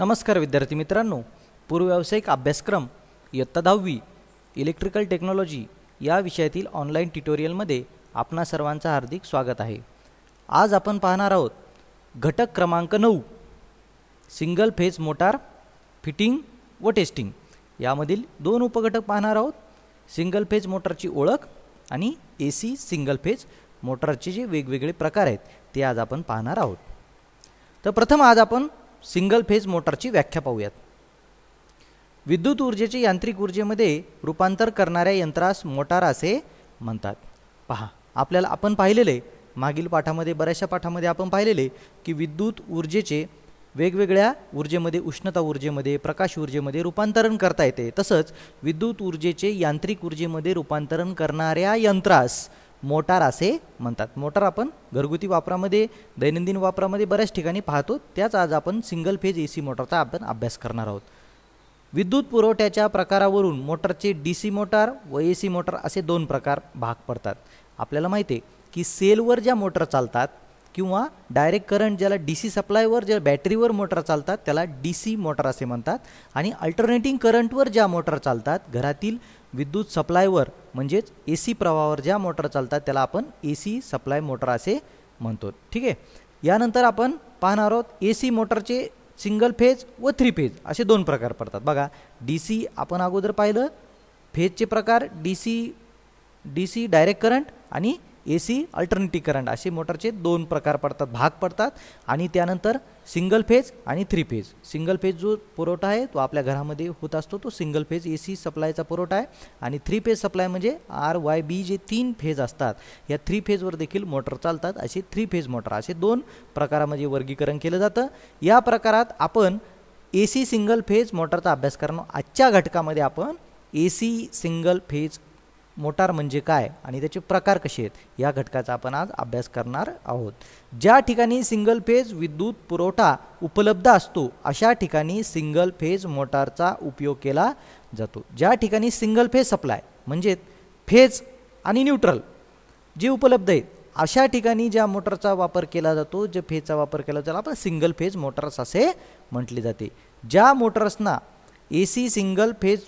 नमस्कार विद्यार्थी मित्रांनो, पूर्व व्यावसायिक अभ्यासक्रम इयत्ता 10वी इलेक्ट्रिकल टेक्नॉलॉजी या विषयातील ऑनलाईन ट्युटोरियलमध्ये आपणा सर्वांचं हार्दिक स्वागत आहे। आज आपण पाहणार आहोत घटक क्रमांक 9 सिंगल फेज मोटार फिटिंग व टेस्टिंग। यामधील दोन उपघटक पाहणार आहोत, सिंगल फेज मोटारची ओळख आणि एसी सिंगल फेज मोटारचे जे वेगवेगळे प्रकार आहेत ते आज आपण पाहणार आहोत। तर प्रथम आज आपण सिंगल फेज मोटारची व्याख्या पाहूयात। विद्युत ऊर्जेचे यांत्रिक ऊर्जेमध्ये रूपांतर करणाऱ्या यंत्रास मोटार असे म्हणतात। पहा, आपण पाहिलेले मागील पाठामध्ये बऱ्याचशा पाठामध्ये आपण पाहिलेले की विद्युत ऊर्जेचे वेगवेगळ्या ऊर्जेमध्ये, उष्णता ऊर्जेमध्ये, प्रकाश ऊर्जेमध्ये रूपांतरण करता येते। तसंच विद्युत ऊर्जेचे यांत्रिक ऊर्जेमध्ये रूपांतरण करणाऱ्या यंत्रास मोटार असे म्हणतात। मोटार आपण घरगुती वापरामध्ये, दैनंदिन वापरामध्ये बऱ्याच ठिकाणी पाहतो, त्याच आज आपण सिंगल फेज एसी मोटारचा आपण अभ्यास करणार आहोत। विद्युत पुरवठ्याच्या प्रकारावरून मोटारचे डीसी मोटार व एसी मोटार असे दोन प्रकार भाग पडतात। आपल्याला माहिती आहे की सेलवर ज्या मोटार चालतात किंवा डायरेक्ट करंट ज्याला डीसी सप्लायवर, ज्या बॅटरीवर मोटार चालतात त्याला डीसी मोटार असे म्हणतात, आणि अल्टरनेटिंग करंटवर ज्या मोटार चालतात घरातील विद्युत सप्लायवर म्हणजेच एसी प्रवाहावर ज्या मोटार चालतात त्याला आपण एसी सप्लाय मोटार असे म्हणतो। ठीक आहे, यानंतर आपण पाहणार आहोत एसी मोटारचे सिंगल फेज व 3 फेज असे दोन प्रकार पडतात। बघा, डीसी आपण अगोदर पाहिलं, फेजचे प्रकार डीसी डायरेक्ट करंट आणि एसी अल्टरनेटिव्ह करंट असे मोटारचे दोन प्रकार पडतात, भाग पडतात। आणि त्यानंतर सिंगल फेज आणि 3 फेज। सिंगल फेज जो पुरवठा आहे तो आपल्या घरामध्ये होत असतो, तो सिंगल फेज एसी सप्लायचा पुरवठा आहे। आणि 3 फेज सप्लाय म्हणजे RYB जे 3 फेज असतात, या 3 फेजवर देखील मोटर चालतात, असे 3 फेज मोटर असे दोन प्रकारामध्ये वर्गीकरण केलं जातं। या प्रकारात आपण एसी सिंगल फेज मोटारचा अभ्यास करणार। आजच्या घटकामध्ये आपण एसी सिंगल फेज मोटार म्हणजे काय आणि त्याचे प्रकार कसे आहेत या घटकाचा आपण आज अभ्यास करणार आहोत। ज्या ठिकाणी सिंगल फेज विद्युत पुरवठा उपलब्ध असतो अशा ठिकाणी सिंगल फेज मोटारचा उपयोग केला जातो। ज्या ठिकाणी सिंगल फेज सप्लाय म्हणजे फेज आणि न्यूट्रल जे उपलब्ध आहेत अशा ठिकाणी ज्या मोटारचा वापर केला जातो, जे फेजचा वापर केला जातो, आपण सिंगल फेज मोटार्स असे म्हटले जाते। ज्या मोटार्सना एसी सिंगल फेज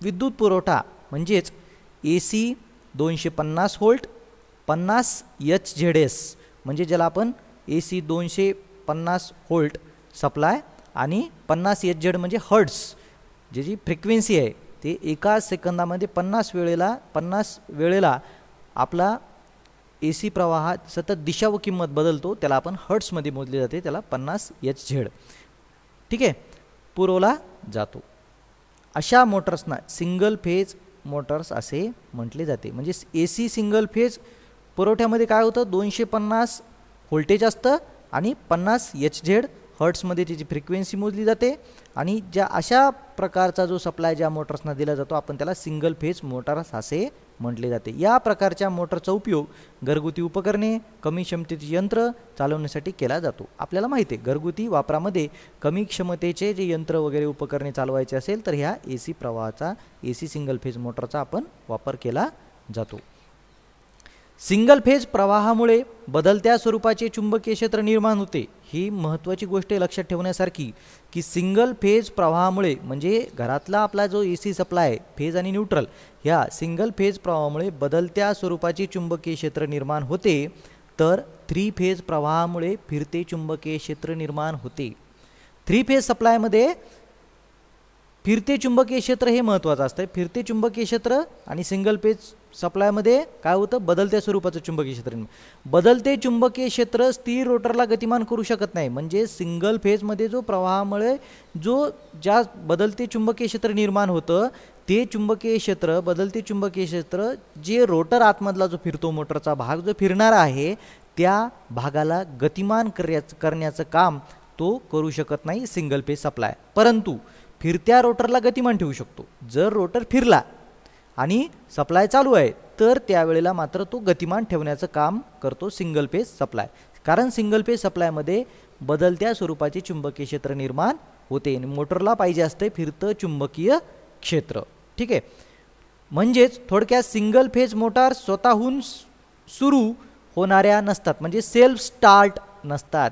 विद्युत पुरवठा म्हणजेच एसी 250 व्होल्ट 50 HZS म्हणजे ज्याला आपण एसी 250 व्होल्ट सप्लाय आणि 50 HZ म्हणजे हर्ट्स, जी फ्रिक्वेन्सी आहे ते एका सेकंदामध्ये 50 वेळेला आपला एसी प्रवाह सतत दिशा व किंमत बदलतो, त्याला आपण हर्ट्समध्ये मोजले जाते, त्याला 50 HZ ठीक आहे पुरवला जातो। अशा मोटर्सना सिंगल फेज मोटर्स असे म्हटले जाते। म्हणजे एसी सिंगल फेज पुरवठ्यामध्ये काय होतं, 250 व्होल्टेज असतं आणि 50 HZ हर्ट्समध्ये त्याची फ्रिक्वेन्सी मोजली जाते। आणि ज्या अशा प्रकारचा जो सप्लाय ज्या मोटर्सना दिला जातो आपण त्याला सिंगल फेज मोटर्स असे म्हटले जाते। या प्रकारच्या मोटरचा उपयोग घरगुती उपकरणे, कमी क्षमतेची यंत्र चालवण्यासाठी केला जातो। आपल्याला माहिती आहे घरगुती वापरामध्ये कमी क्षमतेचे जे यंत्र वगैरे उपकरणे चालवायचे असेल तर ह्या एसी प्रवाहाचा, एसी सिंगल फेज मोटरचा आपण वापर केला जातो। सिंगल फेज प्रवाहामुळे बदलत्या स्वरूपाचे चुंबकीय क्षेत्र निर्माण होते। ही महत्त्वाची गोष्ट लक्षात ठेवण्यासारखी की सिंगल फेज प्रवाहामुळे म्हणजे घरातला आपला जो एसी सप्लाय फेज आणि न्यूट्रल ह्या सिंगल फेज प्रवाहामुळे बदलत्या स्वरूपाचे चुंबकीय क्षेत्र निर्माण होते, तर 3 फेज प्रवाहामुळे फिरते चुंबकीय क्षेत्र निर्माण होते। 3 फेज सप्लायमध्ये फिरते चुंबकीय क्षेत्र हे महत्त्वाचं असतं। फिरते चुंबकीय क्षेत्र आणि सिंगल फेज सप्लायमध्ये काय होतं, बदलत्या स्वरूपाचं चुंबकीय क्षेत्र। बदलते चुंबकीय क्षेत्र स्थिर रोटरला गतिमान करू शकत नाही। म्हणजे सिंगल फेजमध्ये जो प्रवाहामुळे ज्या बदलते चुंबकीय क्षेत्र निर्माण होतं ते चुंबकीय क्षेत्र, बदलते चुंबकीय क्षेत्र जे रोटर आतमधला जो फिरतो मोटरचा भाग जो फिरणार आहे त्या भागाला गतिमान करण्याचं काम तो करू शकत नाही सिंगल फेज सप्लाय, परंतु फिरत्या रोटरला गतिमान ठेवू शकतो। जर रोटर फिरला आणि सप्लाय चालू आहे तर त्यावेळेला मात्र तो गतिमान ठेवण्याचं काम करतो सिंगल फेज सप्लाय, कारण सिंगल फेज सप्लायमध्ये बदलत्या स्वरूपाचे चुंबकीय क्षेत्र निर्माण होते आणि मोटरला पाहिजे असते फिरतं चुंबकीय क्षेत्र। ठीक आहे, म्हणजेच थोडक्यात सिंगल फेज मोटार स्वतःहून सुरू होणाऱ्या नसतात, म्हणजे सेल्फ स्टार्ट नसतात,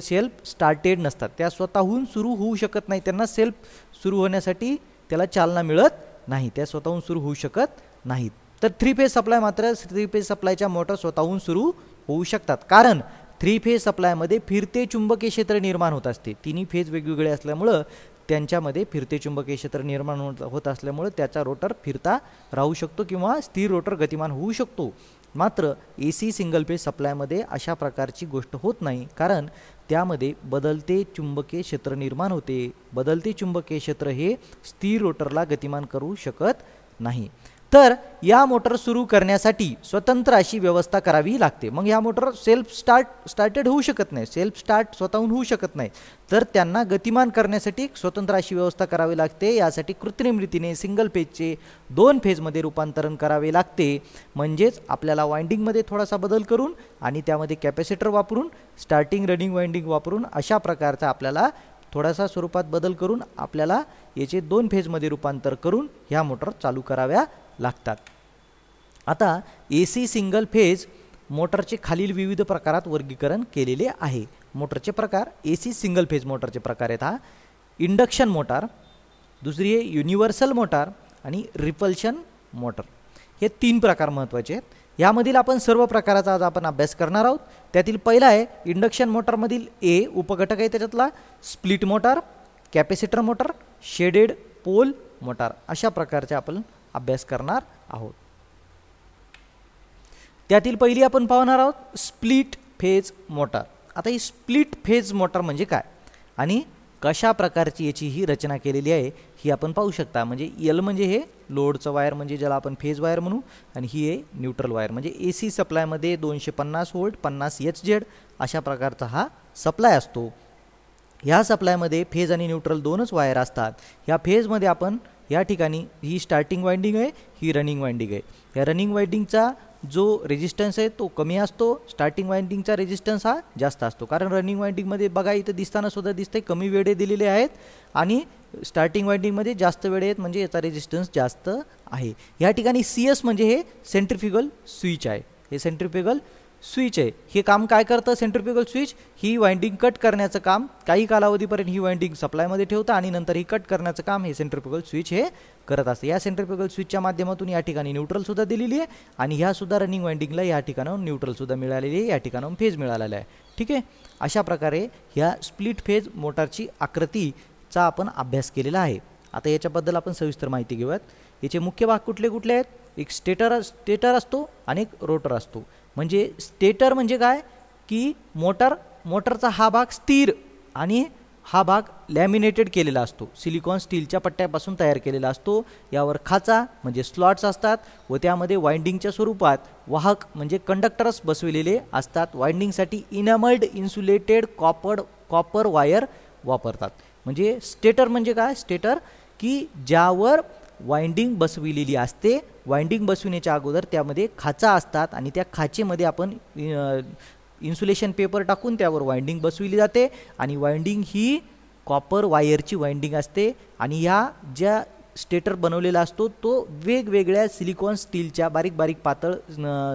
सेल्फ स्टार्टेड नसतात, त्या स्वतःहून सुरू होऊ शकत नाही, त्यांना सेल्फ सुरू होण्यासाठी त्याला चालना मिळत नाही, त्या स्वतःहून सुरू होऊ शकत नाहीत. तर 3 फेज सप्लाय मात्र 3 फेज सप्लायच्या मोटर स्वतःहून सुरू होऊ शकतात, कारण 3 फेज सप्लायमध्ये फिरते चुंबकीय क्षेत्र निर्माण होत असते. तिन्ही फेज वेगवेगळे असल्यामुळं त्यांच्यामध्ये फिरते चुंबकीय क्षेत्र निर्माण होत असल्यामुळे त्याचा रोटर फिरता राहू शकतो किंवा स्थिर रोटर गतिमान होऊ शकतो. मात्र AC सिंगल फेज सप्लायमध्ये अशा प्रकारची गोष्ट होत नाही, कारण त्यामध्ये बदलते चुंबकीय क्षेत्र निर्माण होते. बदलते चुंबकीय क्षेत्र हे स्थिर रोटरला गतिमान करू शकत नाही. तर या मोटर सुरू करण्यासाठी स्वतंत्र अशी व्यवस्था करावी लागते. मग या मोटर सेल्फ स्टार्टेड होऊ शकत नाही, सेल्फ स्टार्ट स्वतःहून होऊ शकत नाही, तर त्यांना गतिमान करण्यासाठी स्वतंत्र अशी व्यवस्था करावी लागते. यासाठी कृत्रिम रीतीने सिंगल फेजचे 2 फेजमध्ये रूपांतरण करावे लागते. म्हणजेच आपल्याला वाइंडिंगमध्ये थोडासा बदल करून आणि त्यामध्ये कॅपॅसिटर वापरून, स्टार्टिंग रनिंग वाइंडिंग वापरून अशा प्रकारचा आपल्याला थोडासा स्वरूपात बदल करून आपल्याला याचे 2 फेजमध्ये रूपांतर करून ह्या मोटर चालू कराव्या लागतात. आता AC सिंगल फेज मोटरचे खालील विविध प्रकारात वर्गीकरण केलेले आहे. मोटरचे प्रकार, AC सिंगल फेज मोटरचे प्रकार आहेत. हा इंडक्शन मोटार, दुसरी आहे युनिव्हर्सल मोटार आणि रिपल्शन मोटर. हे 3 प्रकार महत्त्वाचे आहेत. यामधील आपण सर्व प्रकाराचा आज आपण अभ्यास करणार आहोत. त्यातील पहिला आहे इंडक्शन मोटरमधील A उपघटक आहे त्याच्यातला split motor, capacitor motor, shaded pole motor, अशा प्रकारचे आपण अभ्यास करणार आहोत. त्यातील पहिली आपण पाहणार आहोत स्प्लिट फेज मोटार. आता ही स्प्लिट फेज मोटार म्हणजे काय आणि कशा प्रकारची याची ही रचना केलेली आहे ही आपण पाहू शकता. म्हणजे L म्हणजे हे लोडचं वायर, म्हणजे ज्याला आपण फेज वायर म्हणू, आणि ही आहे न्यूट्रल वायर. म्हणजे AC सप्लायमध्ये 250 व्होल्ट 50 HZ अशा प्रकारचा हा सप्लाय असतो. ह्या सप्लायमध्ये फेज आणि न्यूट्रल 2च वायर असतात. ह्या फेजमध्ये आपण या ठिकाणी ही स्टार्टिंग वाइंडिंग आहे, ही रनिंग वाइंडिंग आहे. या रनिंग वाइंडिंगचा जो रेजिस्टन्स आहे तो कमी असतो, स्टार्टिंग वाइंडिंगचा रेजिस्टन्स हा जास्त असतो. कारण रनिंग वाइंडिंगमध्ये बघा इथं दिसताना सुद्धा दिसते कमी वेळे दिलेले आहेत आणि स्टार्टिंग वाइंडिंगमध्ये जास्त वेळे आहेत, म्हणजे याचा रेजिस्टन्स जास्त आहे. या ठिकाणी CS म्हणजे हे सेंट्रिफ्युगल स्विच आहे. हे सेंट्रिफ्युगल स्विच आहे. हे काम काय करतं सेंट्रिफ्युगल स्विच? ही वाइंडिंग कट करण्याचं काम, काही कालावधीपर्यंत ही वाइंडिंग सप्लायमध्ये ठेवतं आणि नंतर ही कट करण्याचं काम हे सेंट्रिफ्युगल स्विच हे करत असते. या सेंट्रिफ्युगल स्विचच्या माध्यमातून या ठिकाणी न्यूट्रल सुद्धा दिलेली आहे आणि ह्या सुद्धा रनिंग वाइंडिंगला या ठिकाणाहून न्यूट्रल सुद्धा मिळालेली आहे, या ठिकाणाहून फेज मिळालेला आहे. ठीक आहे. अशा प्रकारे ह्या स्प्लिट फेज मोटारची आकृतीचा आपण अभ्यास केलेला आहे. आता याच्याबद्दल आपण सविस्तर माहिती घेऊयात. याचे मुख्य भाग कुठले कुठले आहेत? एक स्टेटर असतो आणि एक रोटर असतो. म्हणजे स्टेटर म्हणजे काय की मोटरचा हा भाग स्थिर आणि हा भाग लॅमिनेटेड केलेला असतो, सिलिकॉन स्टीलच्या पट्ट्यापासून तयार केलेला असतो. यावर खाचा म्हणजे स्लॉट्स असतात व त्यामध्ये वाइंडिंगच्या स्वरूपात वाहक म्हणजे कंडक्टर्स बसविलेले असतात. वाइंडिंगसाठी इनॅमल्ड इन्सुलेटेड कॉपर वायर वापरतात. म्हणजे स्टेटर म्हणजे काय? स्टेटर की ज्यावर वाइंडिंग बसविलेली असते. वाइंडिंग बसविण्याच्या अगोदर त्यामध्ये खाचा असतात आणि त्या खाचेमध्ये आपण इन्सुलेशन पेपर टाकून त्यावर वाइंडिंग बसविली जाते आणि वाइंडिंग ही कॉपर वायरची वाइंडिंग असते. आणि ह्या ज्या स्टेटर बनवलेला असतो तो वेगवेगळ्या सिलिकॉन स्टीलच्या बारीक बारीक पातळ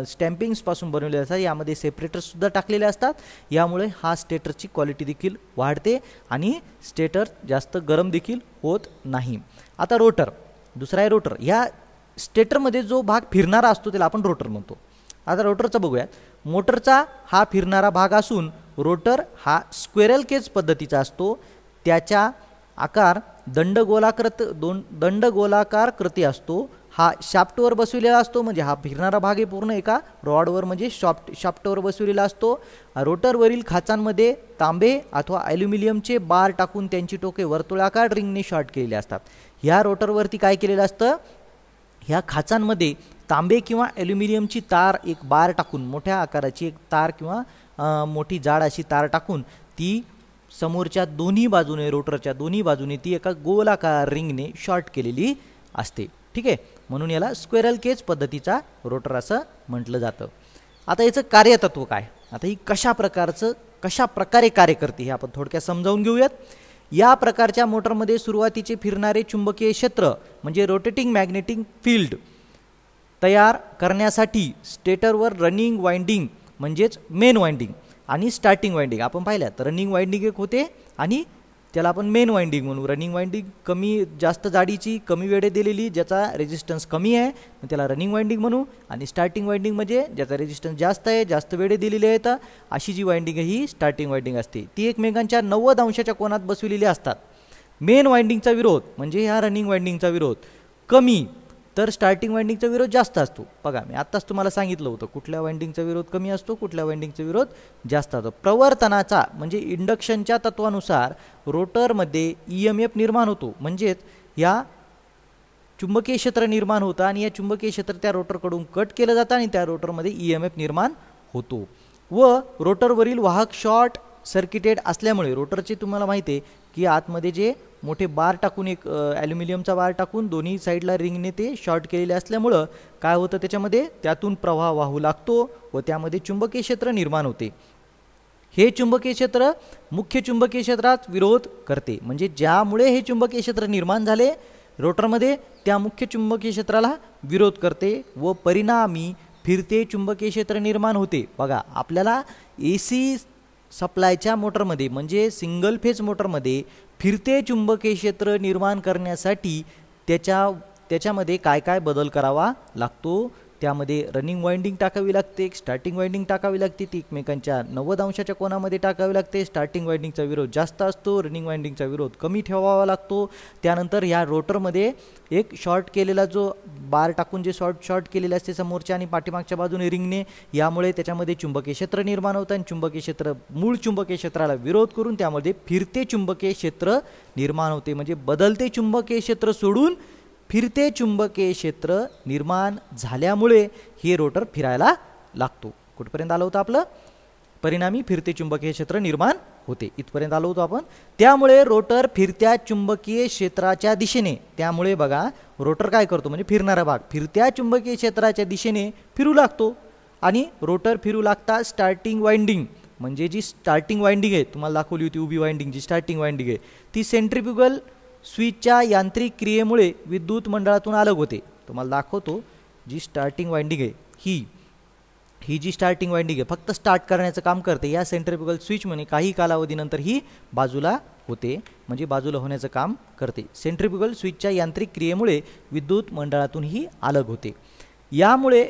स्टॅम्पिंग्सपासून बनवलेला असतात. यामध्ये सेपरेटर्ससुद्धा टाकलेले असतात. यामुळे हा स्टेटरची क्वालिटी देखील वाढते आणि स्टेटर जास्त गरम देखील होत नाही. आता रोटर, दुसरा आहे रोटर. या स्टेटरमध्ये जो भाग फिरणारा असतो त्याला आपण रोटर म्हणतो. आता रोटरचा बघूयात. मोटरचा हा फिरणारा भाग असून रोटर हा स्क्वेरल केज पद्धतीचा असतो. त्याचा आकार दंडगोलाकार कृती असतो. हा शाफ्टवर बसविलेला असतो. म्हणजे हा फिरणारा भाग आहे पूर्ण एका रॉडवर म्हणजे शाफ्टवर बसविलेला असतो. रोटरवरील खाचांमध्ये तांबे अथवा ॲल्युमिनियमचे बार टाकून त्यांची टोके वर्तुळाकार रिंगने शॉर्ट केलेले असतात. ह्या रोटरवरती काय केलेलं असतं? ह्या खाचांमध्ये तांबे किंवा ॲल्युमिनियमची तार एक बार टाकून, मोठ्या आकाराची एक तार किंवा मोठी जाड अशी तार टाकून ती समोरच्या दोन्ही बाजूने, रोटरच्या दोन्ही बाजूने ती एका गोलाकार रिंगने शॉर्ट केलेली असते. ठीक आहे. म्हणून याला स्क्वेरल केज पद्धतीचा रोटर असं म्हटलं जातं. आता याचं कार्यतत्व काय? आता ही कशा प्रकारे कार्य करते हे आपण थोडक्यात समजावून घेऊयात. या प्रकारच्या मोटरमध्ये सुरुवातीचे फिरणारे चुंबकीय क्षेत्र म्हणजे रोटेटिंग मॅग्नेटिक फील्ड तयार करण्यासाठी स्टेटरवर रनिंग वाइंडिंग म्हणजेच मेन वाइंडिंग आणि स्टार्टिंग वाइंडिंग आपण पाहिल्या तर रनिंग वाइंडिंग एक होते आणि त्याला आपण मेन वाइंडिंग म्हणू. रनिंग वाइंडिंग कमी जास्त जाडीची कमी वेढे दिलेली ज्याचा रेजिस्टन्स कमी आहे त्याला रनिंग वाइंडिंग म्हणू. आणि स्टार्टिंग वाइंडिंग म्हणजे ज्याचा रेजिस्टन्स जास्त आहे जास्त वेढे दिलेले आहेत अशी जी वाइंडिंग आहे ही स्टार्टिंग वाइंडिंग असते. ती एकमेकांच्या 90 अंशाच्या कोनात बसविलेली असतात. मेन वाइंडिंगचा विरोध म्हणजे ह्या रनिंग वाइंडिंगचा विरोध कमी तर स्टार्टिंग वाइंडिंगचा विरोध जास्त असतो. बघा मी आत्ताच तुम्हाला सांगितलं होतं कुठल्या वाइंडिंगचा विरोध कमी असतो कुठल्या वाइंडिंगचा विरोध जास्त असतो. प्रवर्तनाचा म्हणजे इंडक्शनच्या तत्वानुसार रोटरमध्ये EMF निर्माण होतो म्हणजेच या चुंबकीय क्षेत्र निर्माण होतं आणि या चुंबकीय क्षेत्र त्या रोटरकडून कट केलं जातं आणि त्या रोटरमध्ये EMF निर्माण होतो. व रोटरवरील वाहक शॉर्ट सर्किटेड असल्यामुळे रोटरचे तुम्हाला माहिती आहे की आतमध्ये जे मोठे बार टाकून एक ॲल्युमिनियमचा बार टाकून दोन्ही साईडला रिंगने ते शॉर्ट केलेले असल्यामुळं काय होतं त्याच्यामध्ये त्यातून प्रवाह वाहू लागतो व त्यामध्ये चुंबकीय क्षेत्र निर्माण होते. हे चुंबकीय क्षेत्र मुख्य चुंबकीय क्षेत्रात विरोध करते म्हणजे ज्यामुळे हे चुंबकीय क्षेत्र निर्माण झाले रोटरमध्ये त्या मुख्य चुंबकीय क्षेत्राला विरोध करते व परिणामी फिरते चुंबकीय क्षेत्र निर्माण होते. बघा आपल्याला AC सप्लायच्या मोटरमध्ये म्हणजे सिंगल फेज मोटरमध्ये फिरते चुंबकीय क्षेत्र निर्माण करण्यासाठी त्याच्यामध्ये काय काय बदल करावा लागतो. त्यामध्ये रनिंग वाइंडिंग टाकावी लागते स्टार्टिंग वाइंडिंग टाकावी लागते ती एकमेकांच्या 90 अंशाच्या कोनामध्ये टाकावी लागते. स्टार्टिंग वाइंडिंगचा विरोध जास्त असतो रनिंग वाइंडिंगचा विरोध कमी ठेवावा लागतो. त्यानंतर ह्या रोटरमध्ये एक शॉर्ट केलेला जो बार टाकून जे शॉर्ट केलेले असते समोरच्या आणि पाठीमागच्या बाजूने रिंगने यामुळे त्याच्यामध्ये चुंबकीय क्षेत्र निर्माण होतं आणि चुंबकीय क्षेत्र मूळ चुंबकीय क्षेत्राला विरोध करून त्यामध्ये फिरते चुंबकीय क्षेत्र निर्माण होते म्हणजे बदलते चुंबकीय क्षेत्र सोडून फिरते चुंबकीय क्षेत्र निर्माण झाल्यामुळे हे रोटर फिरायला लागतो. कुठपर्यंत आलं होतं आपलं परिणामी फिरते चुंबकीय क्षेत्र निर्माण होते इथपर्यंत आलो होतो आपण. त्यामुळे रोटर फिरत्या चुंबकीय क्षेत्राच्या दिशेने त्यामुळे बघा रोटर काय करतो म्हणजे फिरणारा भाग फिरत्या चुंबकीय क्षेत्राच्या दिशेने फिरू लागतो आणि रोटर फिरू लागता स्टार्टिंग वाइंडिंग म्हणजे जी स्टार्टिंग वाइंडिंग आहे तुम्हाला दाखवली होती उभी वाइंडिंग जी स्टार्टिंग वाइंडिंग आहे ती सेंट्रिफ्युगल स्विचच्या यांत्रिक क्रियेमुळे विद्युत मंडळातून अलग होते. तुम्हाला दाखवतो जी स्टार्टिंग वाइंडिंग आहे ही जी स्टार्टिंग वाइंडिंग आहे फक्त स्टार्ट करण्याचं काम करते. या सेंट्रिफ्युगल स्विच म्हणे काही कालावधीनंतर ही बाजूला होते म्हणजे बाजूला होण्याचं काम करते. सेंट्रिफ्युगल स्विचच्या यांत्रिक क्रियेमुळे विद्युत मंडळातून ही अलग होते. यामुळे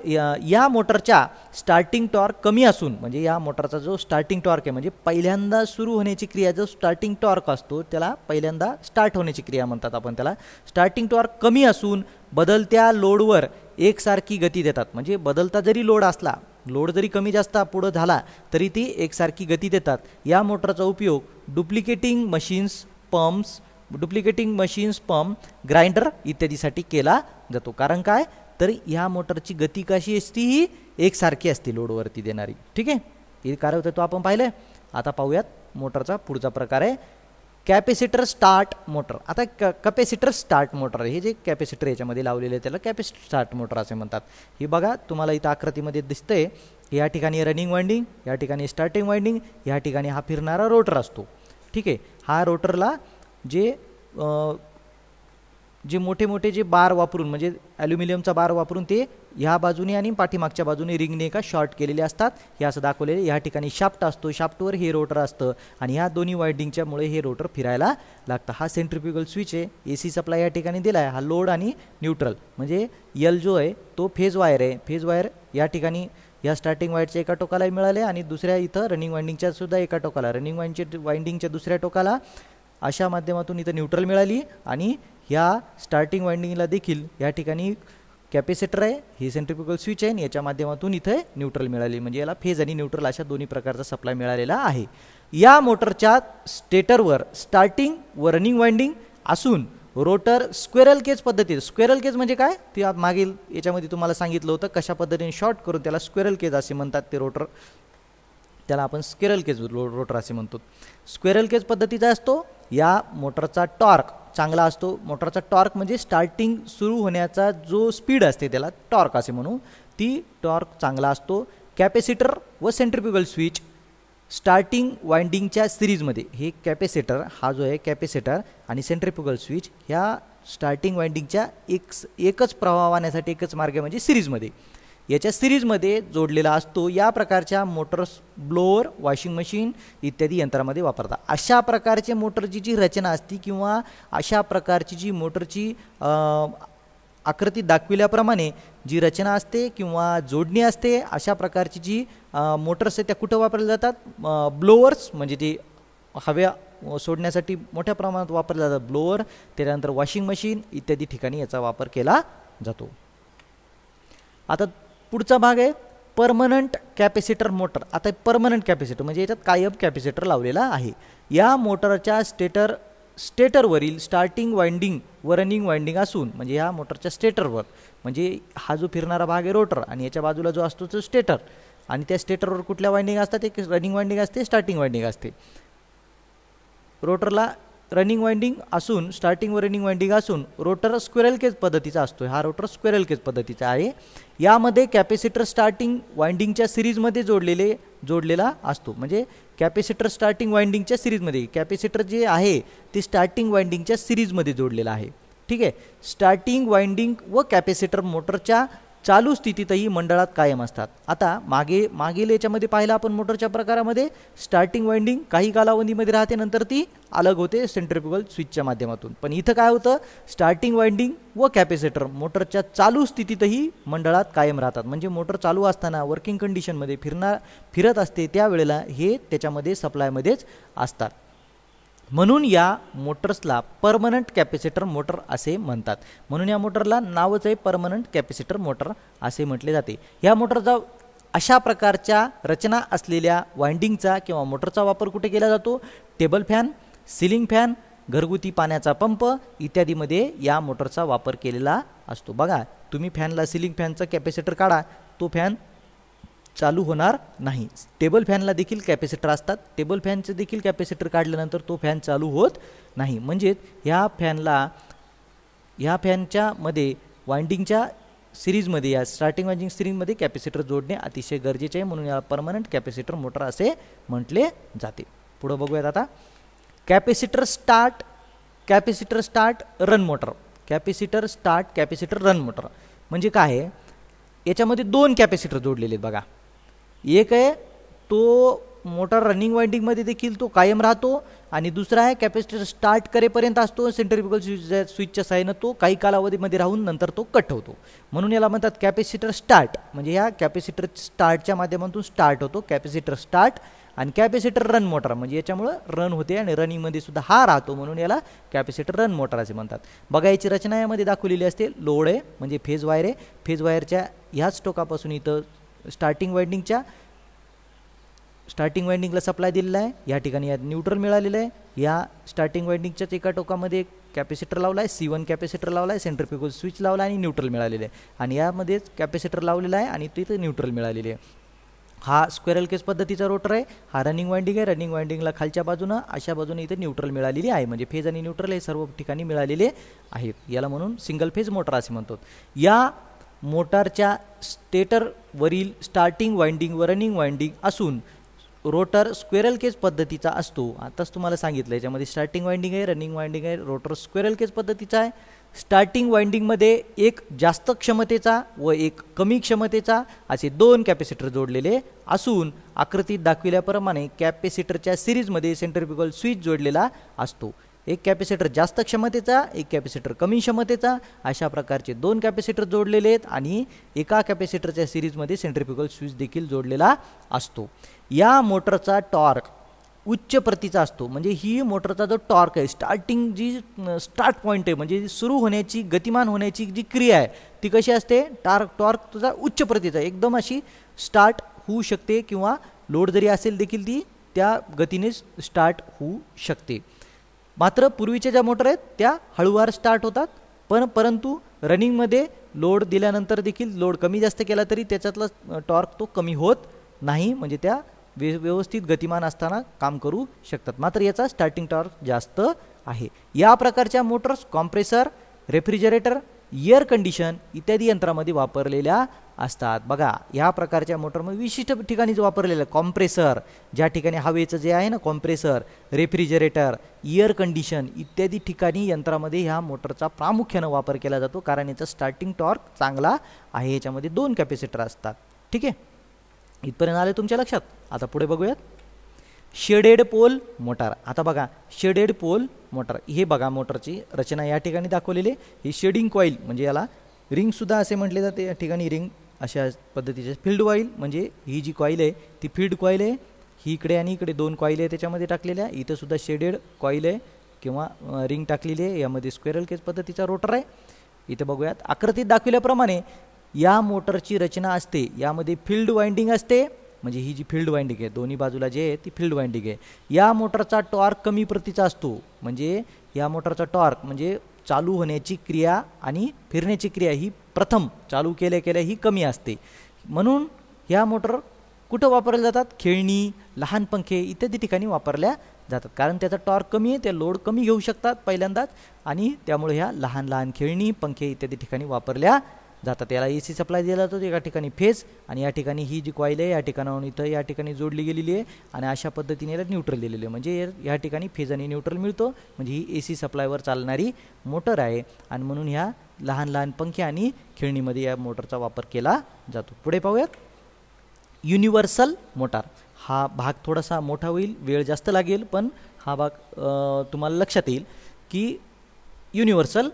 या मोटरच्या स्टार्टिंग टॉर्क कमी असून म्हणजे या मोटरचा जो स्टार्टिंग टॉर्क आहे म्हणजे पहिल्यांदा सुरू होण्याची क्रिया जो स्टार्टिंग टॉर्क असतो त्याला पहिल्यांदा स्टार्ट होण्याची क्रिया म्हणतात आपण त्याला. स्टार्टिंग टॉर्क कमी असून बदलत्या लोडवर एकसारखी गती देतात म्हणजे बदलता जरी लोड असला लोड जरी कमी जास्त पुढं झाला तरी ती एकसारखी गती देतात. या मोटरचा उपयोग डुप्लिकेटिंग मशीन्स पंप ग्राइंडर इत्यादीसाठी केला जातो. कारण काय तर ह्या मोटरची गती कशी असते ही एकसारखी असते लोडवरती देणारी. ठीक आहे हे काय होतं तो आपण पाहिलं. आता पाहूयात मोटरचा पुढचा प्रकार आहे कॅपॅसिटर स्टार्ट मोटर. आता कॅपॅसिटर स्टार्ट मोटर हे जे कॅपॅसिटर याच्यामध्ये लावलेले आहे त्याला कॅपॅसिटर स्टार्ट मोटर असे म्हणतात. हे बघा तुम्हाला इथं आकृतीमध्ये दिसतंय या ठिकाणी रनिंग वाइंडिंग या ठिकाणी स्टार्टिंग वाइंडिंग या ठिकाणी हा फिरणारा रोटर असतो. ठीक आहे हा रोटरला जे मोठे मोठे जे बार वापरून म्हणजे ॲल्युमिनियमचा बार वापरून ते ह्या बाजूने आणि पाठीमागच्या बाजूने रिंगने का शॉर्ट केलेले असतात. हे असं दाखवलेले या ठिकाणी शाफ्ट असतो शाफ्टवर हे रोटर असतं आणि ह्या दोन्ही वाइंडिंगच्यामुळे हे रोटर फिरायला लागतं. हा सेंट्रिफ्युगल स्विच आहे AC सप्लाय या ठिकाणी दिला आहे. हा लोड आणि न्यूट्रल म्हणजे L जो आहे तो फेज वायर आहे. फेज वायर या ठिकाणी या स्टार्टिंग वायरच्या एका टोकाला मिळाले आणि दुसऱ्या इथं रनिंग वाइंडिंगच्या सुद्धा एका टोकाला रनिंग वाइंडिंगच्या दुसऱ्या टोकाला अशा माध्यमातून इथं न्यूट्रल मिळाली आणि ह्या स्टार्टिंग वाइंडिंगला देखील या ठिकाणी कॅपॅसिटर आहे ही सेंट्रिफ्युगल स्विच आहे आणि याच्या माध्यमातून इथे न्यूट्रल मिळाली म्हणजे याला फेज आणि न्यूट्रल अशा दोन्ही प्रकारचा सप्लाय मिळालेला आहे. या मोटरच्या स्टेटरवर स्टार्टिंग व रनिंग वाइंडिंग असून रोटर स्क्वेरल केज पद्धतीत स्क्वेरल केज म्हणजे काय ते मागील याच्यामध्ये तुम्हाला सांगितलं होतं कशा पद्धतीने शॉर्ट करून त्याला स्क्वेरल केज असे म्हणतात. ते रोटर त्याला आपण स्क्वेरल केज रोटर असे म्हणतो. स्क्वेरल केज पद्धतीचा असतो. या मोटरचा टॉर्क चांगला असतो. मोटरचा टॉर्क म्हणजे स्टार्टिंग सुरू होण्याचा जो स्पीड असते त्याला टॉर्क असे म्हणू ती टॉर्क चांगला असतो. कॅपॅसिटर व सेंट्रिफ्युगल स्विच स्टार्टिंग वाइंडिंगच्या सिरीजमध्ये हे कॅपॅसिटर हा जो आहे कॅपॅसिटर आणि सेंट्रिफ्युगल स्विच ह्या स्टार्टिंग वाइंडिंगच्या एकच प्रवाह वाहण्यासाठी एकच मार्ग म्हणजे सिरीजमध्ये याच्या सिरीजमध्ये जोडलेला असतो. या प्रकारच्या मोटर्स ब्लोअर, वॉशिंग मशीन इत्यादी यंत्रामध्ये वापरतात. अशा प्रकारचे मोटरची जी रचना असते किंवा अशा प्रकारची जी मोटरची आकृती दाखविल्याप्रमाणे जी रचना असते किंवा जोडणी असते, अशा प्रकारची जी मोटर्स आहेत त्या कुठं वापरल्या जातात? ब्लोअर्स म्हणजे ते हव्या सोडण्यासाठी मोठ्या प्रमाणात वापरले जातात ब्लोअर, त्यानंतर वॉशिंग मशीन इत्यादी ठिकाणी याचा वापर केला जातो. आता पुढचा भाग आहे परमनंट कॅपॅसिटर मोटर. आता परमनंट कॅपॅसिटर म्हणजे याच्यात कायम कॅपॅसिटर लावलेला आहे. या मोटरच्या स्टेटरवरील स्टार्टिंग वाइंडिंग व रनिंग वाइंडिंग असून, म्हणजे ह्या मोटरच्या स्टेटरवर, म्हणजे हा जो फिरणारा भाग आहे रोटर आणि याच्या बाजूला जो असतो तो स्टेटर, आणि त्या स्टेटरवर कुठल्या वाइंडिंग असतात? एक रनिंग वाइंडिंग असते, स्टार्टिंग वाइंडिंग असते. रोटरला रनिंग वाइंडिंग असून, स्टार्टिंग व रनिंग वाइंडिंग असून रोटर स्क्वेरल केज पद्धतीचा असतो. हा रोटर स्क्वेरल केज पद्धतीचा आहे. यामध्ये कॅपॅसिटर स्टार्टिंग वाइंडिंगच्या सिरीजमध्ये जोडलेला असतो. म्हणजे कॅपॅसिटर स्टार्टिंग वाइंडिंगच्या सिरीजमध्ये, कॅपॅसिटर जे आहे ते स्टार्टिंग वाइंडिंगच्या सिरीजमध्ये जोडलेला आहे. ठीक आहे. स्टार्टिंग वाइंडिंग व कॅपॅसिटर मोटरच्या चालू स्थितीतही मंडळात कायम असतात. आता मागील याच्यामध्ये पाहिलं आपण मोटरच्या प्रकारामध्ये स्टार्टिंग वाइंडिंग काही कालावधीमध्ये राहते, नंतर ती अलग होते सेंट्रिफ्युगल स्विचच्या माध्यमातून. पण इथं काय होतं? स्टार्टिंग वाइंडिंग व कॅपॅसिटर मोटरच्या चालू स्थितीतही मंडळात कायम राहतात. म्हणजे मोटर चालू असताना वर्किंग कंडिशनमध्ये फिरत असते त्यावेळेला हे त्याच्यामध्ये सप्लायमध्येच असतात. म्हणून या मोटर्सला परमनंट कॅपॅसिटर मोटर असे म्हणतात. म्हणून या मोटरला नावच आहे परमनंट कॅपॅसिटर मोटर असे म्हटले जाते. या मोटरचा अशा प्रकारच्या रचना असलेल्या वाइंडिंगचा किंवा मोटरचा वापर कुठे केला जातो? टेबल फॅन, सिलिंग फॅन, घरगुती पाण्याचा पंप इत्यादीमध्ये या मोटरचा वापर केलेला असतो. बघा, तुम्ही फॅनला सिलिंग फॅनचा कॅपॅसिटर काढा, तो फॅन चालू होणार नाही. टेबल फॅनला देखील कॅपॅसिटर असतात. टेबल फॅनचे देखील कॅपॅसिटर काढल्यानंतर तो फॅन चालू होत नाही. म्हणजे ह्या फॅनच्या मध्ये वाइंडिंगच्या सिरीजमध्ये, या स्टार्टिंग वाइंडिंग सिरीजमध्ये कॅपॅसिटर जोडणे अतिशय गरजेचे आहे. म्हणून याला परमनंट कॅपॅसिटर मोटर असे म्हटले जाते. पुढे बघूयात आता capacitor start run motor. Capacitor start capacitor run motor म्हणजे काय आहे? याच्यामध्ये दोन कॅपॅसिटर जोडलेले आहेत. बघा, एक आहे तो मोटर रनिंग वाइंडिंगमध्ये देखील तो कायम राहतो, आणि दुसरा आहे कॅपॅसिटर स्टार्ट करेपर्यंत असतो. सेंट्रिफ्युगल स्विचच्या साहाय्याने तो काही कालावधीमध्ये राहून नंतर तो कट होतो. म्हणून याला म्हणतात कॅपॅसिटर स्टार्ट. म्हणजे या कॅपॅसिटर स्टार्टच्या माध्यमातून स्टार्ट होतो कॅपॅसिटर स्टार्ट. आणि कॅपॅसिटर रन मोटर म्हणजे याच्यामुळं रन होते आणि रनिंगमध्ये सुद्धा हा राहतो, म्हणून याला कॅपॅसिटर रन मोटर असे म्हणतात. बघा, याची रचना यामध्ये दाखवलेली असते. लोड आहे म्हणजे फेज वायर आहे. फेज वायरच्या ह्याच टोकापासून इथं स्टार्टिंग वाइंडिंगला सप्लाय दिलेला आहे. या ठिकाणी यात न्यूट्रल मिळालेलं आहे. या स्टार्टिंग वाइंडिंगच्याच एका टोकामध्ये कॅपॅसिटर लावला आहे, C1 कॅपॅसिटर लावला आहे, सेंट्रिफ्युगल स्विच लावला आणि न्यूट्रल मिळालेले आहे. आणि यामध्येच कॅपॅसिटर लावलेला आहे आणि तिथं न्यूट्रल मिळालेले आहे. हा स्क्वेरल केज पद्धतीचा रोटर आहे. हा रनिंग वाइंडिंग आहे. रनिंग वाइंडिंगला खालच्या बाजूनं अशा बाजूने इथे न्यूट्रल मिळालेली आहे. म्हणजे फेज आणि न्यूट्रल हे सर्व ठिकाणी मिळालेले आहेत. याला म्हणून सिंगल फेज मोटर असे म्हणतात. या मोटारच्या स्टेटरवरील स्टार्टिंग वाइंडिंग व रनिंग वाइंडिंग असून रोटर स्क्वेरल केज पद्धतीचा असतो. आताच तुम्हाला सांगितलं याच्यामध्ये स्टार्टिंग वाइंडिंग आहे, रनिंग वाइंडिंग आहे. रोटर स्क्वेरल केज पद्धतीचा आहे. स्टार्टिंग वाइंडिंगमध्ये एक जास्त क्षमतेचा व एक कमी क्षमतेचा असे दोन कॅपॅसिटर जोडलेले असून आकृतीत दाखविल्याप्रमाणे कॅपॅसिटरच्या सिरीजमध्ये सेंट्रिफ्युगल स्विच जोडलेला असतो. एक कॅपॅसिटर जास्त क्षमतेचा, एक कॅपॅसिटर कमी क्षमतेचा, अशा प्रकारचे दोन कॅपॅसिटर जोडलेले आहेत आणि एका कॅपॅसिटरच्या सिरीजमध्ये सेंट्रिफ्युगल स्विच देखील जोडलेला असतो. या मोटरचा टॉर्क उच्च प्रतीचा असतो. म्हणजे ही मोटरचा जो टॉर्क आहे, स्टार्ट पॉईंट आहे, म्हणजे सुरू होण्याची, गतिमान होण्याची जी क्रिया आहे ती कशी असते? टॉर्क तुझा उच्च प्रतीचा एकदम अशी स्टार्ट होऊ शकते किंवा लोड जरी असेल देखील ती त्या गतीने स्टार्ट होऊ शकते. मात्र पूर्वीच्या ज्या मोटर आहेत त्या हळूवार स्टार्ट होतात, परंतु रनिंगमध्ये लोड दिल्यानंतर देखील लोड कमी जास्त केला तरी त्याच्यातला टॉर्क तो कमी होत नाही. म्हणजे त्या व्यवस्थित गतिमान असताना काम करू शकतात. मात्र याचा स्टार्टिंग टॉर्क जास्त आहे. या प्रकारच्या Motors compressor, refrigerator, air condition इत्यादी यंत्रामध्ये वापरलेल्या असतात. बघा या प्रकारच्या मोटरमध्ये विशिष्ट ठिकाणीच वापरलेलं कॉम्प्रेसर, ज्या ठिकाणी हवेचं जे आहे ना कॉम्प्रेसर, रेफ्रिजरेटर, एअर कंडिशन इत्यादी ठिकाणी यंत्रामध्ये ह्या मोटरचा प्रामुख्यानं वापर केला जातो, कारण याचा स्टार्टिंग टॉर्क चांगला आहे. याच्यामध्ये 2 कॅपॅसिटर असतात. ठीक आहे, इथपर्यंत आले तुमच्या लक्षात. आता पुढे बघूयात शेडेड पोल मोटार. आता बघा शेडेड पोल मोटार, हे बघा मोटरची रचना या ठिकाणी दाखवलेली. ही शेडिंग कॉईल म्हणजे याला रिंगसुद्धा असे म्हटले जाते. या ठिकाणी रिंग अशा पद्धतीचे. फील्ड कॉईल म्हणजे ही जी कॉईल आहे ती फील्ड कॉईल आहे. ही इकडे आणि इकडे 2 कॉईल आहे त्याच्यामध्ये टाकलेल्या. इथं सुद्धा शेडेड कॉईल आहे किंवा रिंग टाकलेली आहे. यामध्ये स्क्वेरल केज पद्धतीचा रोटर आहे. इथं बघूयात आकृतीत दाखवल्याप्रमाणे या मोटरची रचना असते. यामध्ये फील्ड वाइंडिंग असते, म्हणजे ही जी फील्ड वाइंडिंग आहे दोन्ही बाजूला जे आहे ती फील्ड वाइंडिंग आहे. या मोटरचा टॉर्क कमी प्रतीचा असतो, म्हणजे या मोटरचा टॉर्क म्हणजे चालू होण्याची क्रिया आणि फिरण्याची क्रिया ही प्रथम चालू केल्या ही कमी असते. म्हणून ह्या मोटर कुठं वापरल्या जातात? खेळणी, लहान पंखे इत्यादी ठिकाणी वापरल्या जातात, कारण त्याचा टॉर्क कमी आहे, ते लोड कमी घेऊ शकतात पहिल्यांदाच, आणि त्यामुळे ह्या लहान लहान खेळणी, पंखे इत्यादी ठिकाणी वापरल्या जातात. याला AC सप्लाय दिला जातो एका ठिकाणी फेज, आणि या ठिकाणी ही जी कॉईल आहे या ठिकाणाहून इथं या ठिकाणी जोडली गेलेली आहे, आणि अशा पद्धतीने याला न्यूट्रल दिलेले आहे. म्हणजे या ठिकाणी फेज आणि न्यूट्रल मिळतो, म्हणजे ही AC सप्लायवर चालणारी मोटर आहे. आणि म्हणून ह्या लहान लहान पंखे आणि खेळणीमध्ये या मोटरचा वापर केला जातो. पुढे पाहूयात युनिव्हर्सल मोटार. हा भाग थोडासा मोठा होईल, वेळ जास्त लागेल, पण हा भाग तुम्हाला लक्षात येईल की युनिव्हर्सल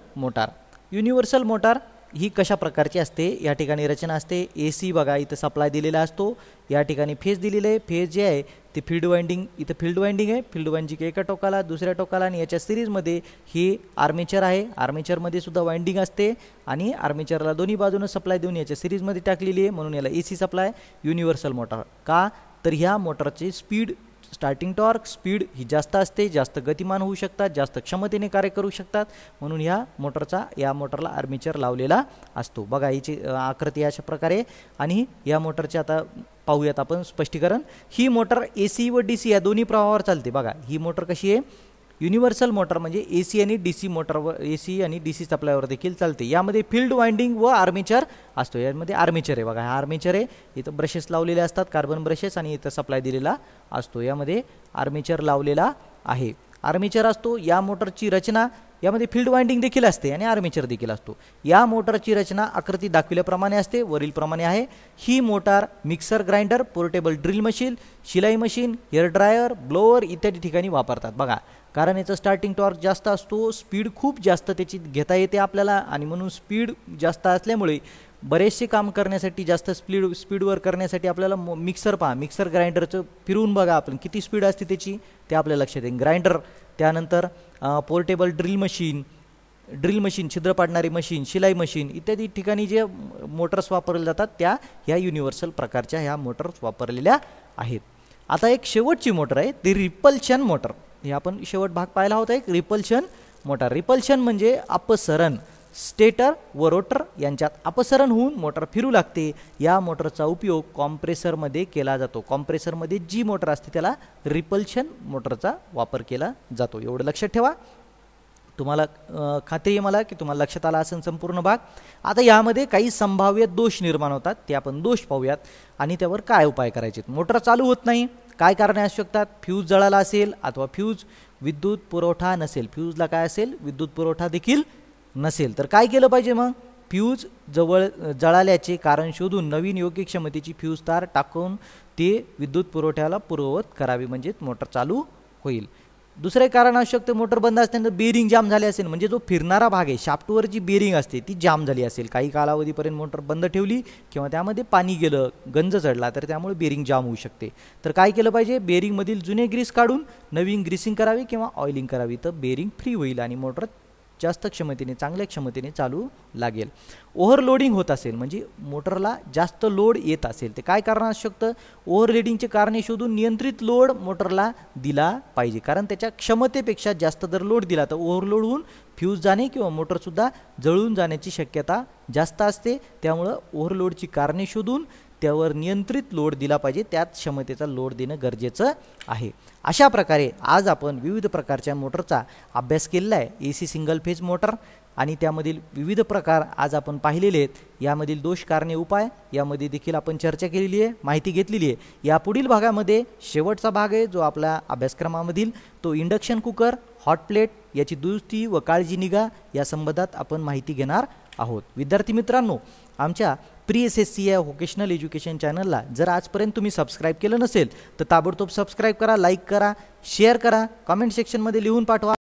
मोटार ही कशा प्रकारची असते. या ठिकाणी रचना असते. AC बघा इथं सप्लाय दिलेला असतो. या ठिकाणी फेज दिलेले आहे. फेज जे आहे ते फील्ड वाइंडिंग, इथं फील्ड वाइंडिंग आहे. फील्ड वाइंडिंग एका टोकाला दुसऱ्या टोकाला, आणि याच्या सिरीजमध्ये ही आर्मेचर आहे. आर्मेचरमध्ये सुद्धा वाइंडिंग असते, आणि आर्मेचरला दोन्ही बाजूने सप्लाय देऊन याच्या सिरीजमध्ये टाकलेली आहे, म्हणून याला AC सप्लाय युनिव्हर्सल मोटार. का तर ह्या मोटरची स्पीड, स्टार्टिंग टॉर्क स्पीड ही जास्त असते, जास्त गतिमान होऊ शकतात, जास्त क्षमतेने कार्य करू शकतात, म्हणून या मोटरला आर्मेचर लावलेला असतो. बघा हिची आकृती अशा प्रकारे. आणि या मोटरचे आता पाहूयात आपण स्पष्टीकरण. ही मोटर AC व DC या दोन्ही प्रवाहावर चालते. बघा ही मोटर कशी आहे, युनिव्हर्सल मोटर म्हणजे AC आणि DC मोटरवर, AC आणि DC सप्लायवर देखील चालते. यामध्ये फील्ड वाइंडिंग व आर्मेचर असतो. यामध्ये आर्मेचर आहे. बघा हा आर्मेचर आहे. इथं ब्रशेस लावलेले असतात, कार्बन ब्रशेस, आणि इथं सप्लाय दिलेला असतो. यामध्ये आर्मेचर लावलेला आहे. आर्मेचर असतो. या मोटरची रचना, यामध्ये फील्ड वाइंडिंग देखील असते आणि आर्मेचर देखील असतो. या मोटरची रचना आकृती दाखविल्याप्रमाणे असते, वरील प्रमाणे आहे. ही motor mixer grinder, portable drill machine, शिलाई मशीन, हेअर ड्रायर, ब्लोअर इत्यादी ठिकाणी वापरतात. बघा कारण याचं स्टार्टिंग टॉर्क जास्त असतो, स्पीड खूप जास्त त्याची घेता येते आपल्याला, आणि म्हणून स्पीड जास्त असल्यामुळे बरेचसे काम करण्यासाठी, जास्त स्पीडवर करण्यासाठी आपल्याला मिक्सर ग्राइंडरचं फिरवून बघा आपण किती स्पीड असते त्याची, ते आपल्या लक्षात येईल. ग्राइंडर, त्यानंतर पोर्टेबल ड्रिल मशीन छिद्र पाडणारी मशीन, शिलाई मशीन इत्यादी ठिकाणी जे मोटर्स वापरले जातात त्या ह्या युनिव्हर्सल प्रकारच्या ह्या मोटर्स वापरलेल्या आहेत. आता एक शेवटची मोटर आहे ती रिपल्शन मोटर. हे आपण शेवट भाग पाहिला होता, एक रिपल्शन मोटर. रिपल्शन म्हणजे अपसरण. स्टेटर व रोटर यांच्यात अपसरण होऊन मोटर फिरू लागते. या मोटरचा उपयोग कॉम्प्रेसरमध्ये केला जातो. कॉम्प्रेसरमध्ये जी मोटर असते त्याला रिपल्शन मोटरचा वापर केला जातो. एवढं लक्षात ठेवा. तुम्हाला खात्री आहे मला की तुम्हाला लक्षात आला असेल संपूर्ण भाग. आता यामध्ये काही संभाव्य दोष निर्माण होतात, ते आपण दोष पाहूयात आणि त्यावर काय उपाय करायचे. मोटर चालू होत नाही, काय कारणे असू शकतात? फ्यूज जळाला असेल, अथवा फ्यूज विद्युत पुरवठा नसेल. फ्यूजला काय असेल? विद्युत पुरवठा देखील नसेल. तर काय केलं पाहिजे मग? फ्यूज जळाल्याचे कारण शोधून नवीन योग्य क्षमतेची फ्यूज तार टाकून ते विद्युत पुरवठ्याला पूर्ववत करावी, म्हणजे मोटर चालू होईल. दुसरे कारण असू शकते मोटर बंद असल्यानंतर बेरिंग जाम झाले असेल, म्हणजे जो फिरणारा भाग आहे शाफ्टवर जी बेरिंग असते ती जाम झाली असेल. काही कालावधीपर्यंत मोटर बंद ठेवली किंवा त्यामध्ये पाणी गेलं, गंज चढला, तर त्यामुळे बेरिंग जाम होऊ शकते. तर काय केलं पाहिजे? बेरिंगमधील जुने ग्रीस काढून नवीन ग्रीसिंग करावी किंवा ऑइलिंग करावी, तर बेरिंग फ्री होईल आणि मोटर जास्त क्षमतेने, चांगल्या क्षमतेने चालू लागेल. ओव्हरलोडिंग होत असेल, म्हणजे मोटरला जास्त लोड येत असेल, ते काय कारण असू शकतं? ओव्हरलोडिंगचे कारणे शोधून नियंत्रित लोड मोटरला दिला पाहिजे. कारण त्याच्या क्षमतेपेक्षा जास्त जर लोड दिला तर ओव्हरलोड होऊन फ्यूज जाणे किंवा मोटरसुद्धा जळून जाण्याची शक्यता जास्त असते. त्यामुळं ओव्हरलोडची कारणे शोधून त्यावर नियंत्रित लोड दिला पाहिजे, त्यात क्षमतेचा लोड देणं गरजेचं आहे. अशा प्रकारे आज आपण विविध प्रकारच्या मोटरचा अभ्यास केलेला आहे. AC सिंगल फेज मोटर, आणि त्यामधील विविध प्रकार आज आपण पाहिलेले आहेत. यामधील दोष, कारणे, उपाय यामध्ये देखील आपण चर्चा केलेली आहे, माहिती घेतलेली आहे. या पुढील भागामध्ये शेवटचा भाग आहे जो आपल्या अभ्यासक्रमामधील, तो इंडक्शन कुकर, हॉट प्लेट याची दुरुस्ती व काळजी निगा या संबंधात आपण माहिती घेणार आहोत. विद्यार्थी मित्रांनो, आमच्या प्री SSC या व्होकेशनल एज्युकेशन चॅनलला जर आजपर्यंत तुम्ही सबस्क्राईब केलं नसेल तर ताबडतोब सबस्क्राईब करा, लाईक करा, शेअर करा, कमेंट सेक्शनमध्ये लिहून पाठवा.